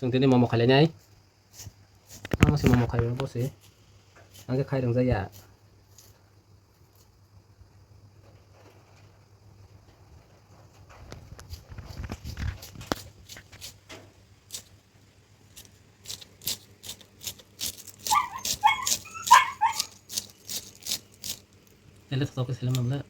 ซึ่งที่นี่มอมไข่เลยไงน้องสิมอมไข่เป็นพวกสินั่นก็ไข่ถึงจะหยาเล่นสต๊อกก็เสร็จแล้วมั้งแล้ว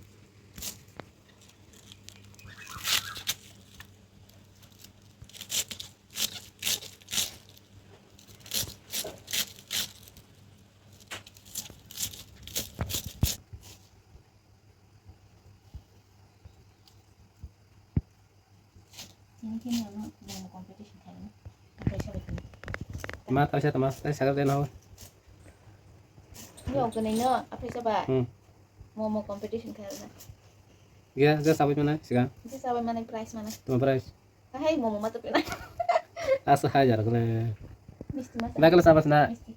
Ini kan mau competition kan. Apa siapa itu? มาตั้งใช่ตั้งมาตั้งใช่ก็เล่นเอา Ini aku nih no, apa siapa? อืม Mau competition kan. Gaya, gaya sabit mana sekarang? Ini siapa mana prize mana? Tuma price. Hai mau mata pina. Asa hajar kena. Misti mas. Dah kalau sabas na. Misti.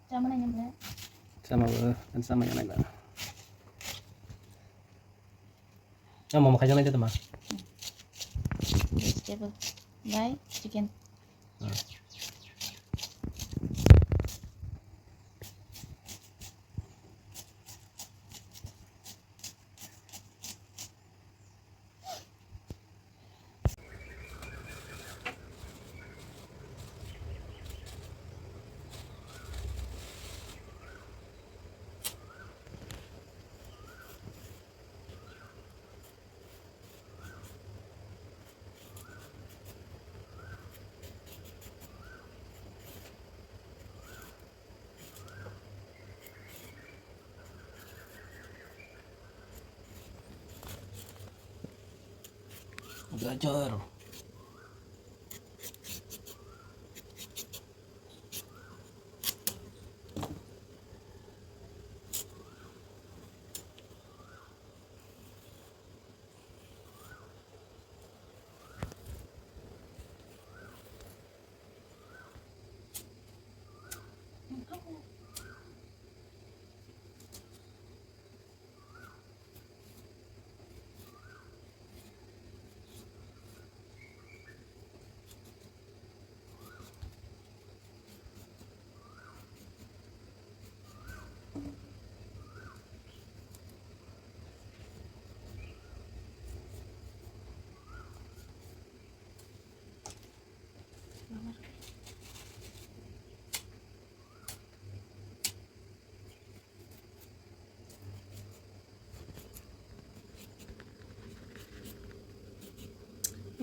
Sama nanya benar. Sama yang lain. Nah, mau makan aja teman. Vegetable. Bye, chicken. Belajar.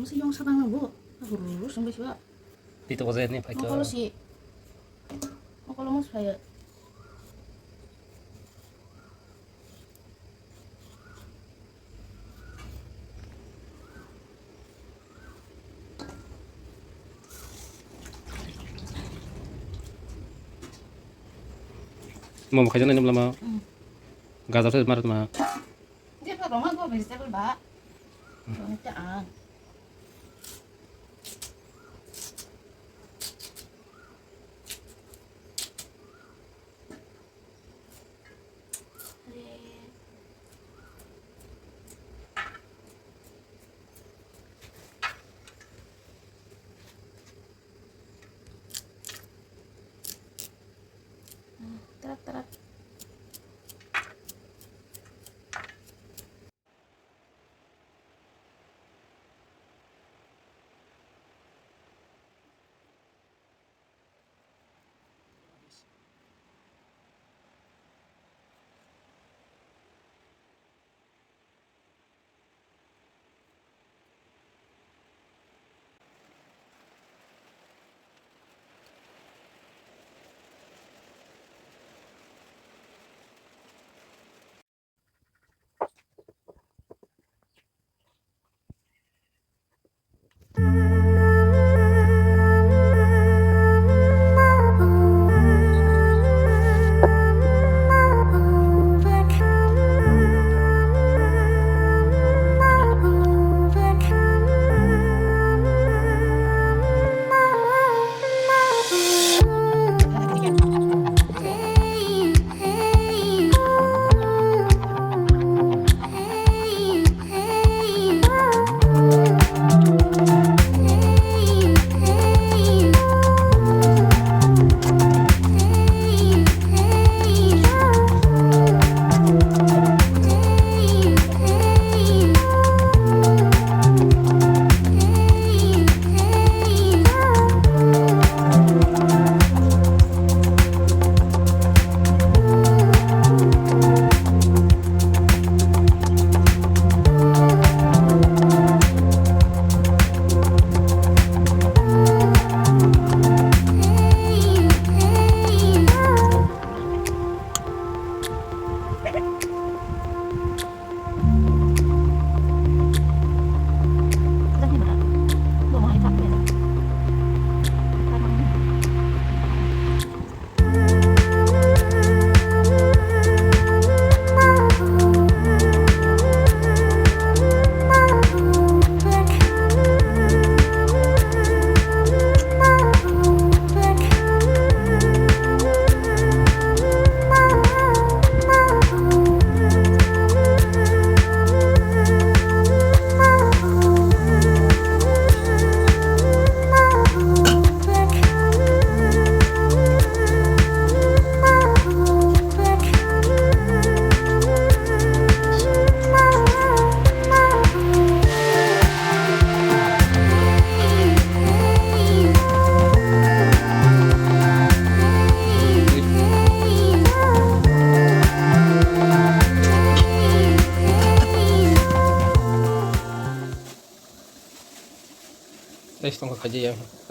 Mesti yang sarang bu. Aku lurus sampai siapa? Dito ko ni pa Kalau si, kalau mas saya. Mau makan aja lama. Gaza tuh marah mah. Dia pak rumah gua vegetable pak. Ini ah. Terat.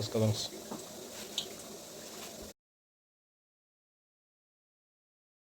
Kas ka, Bangs.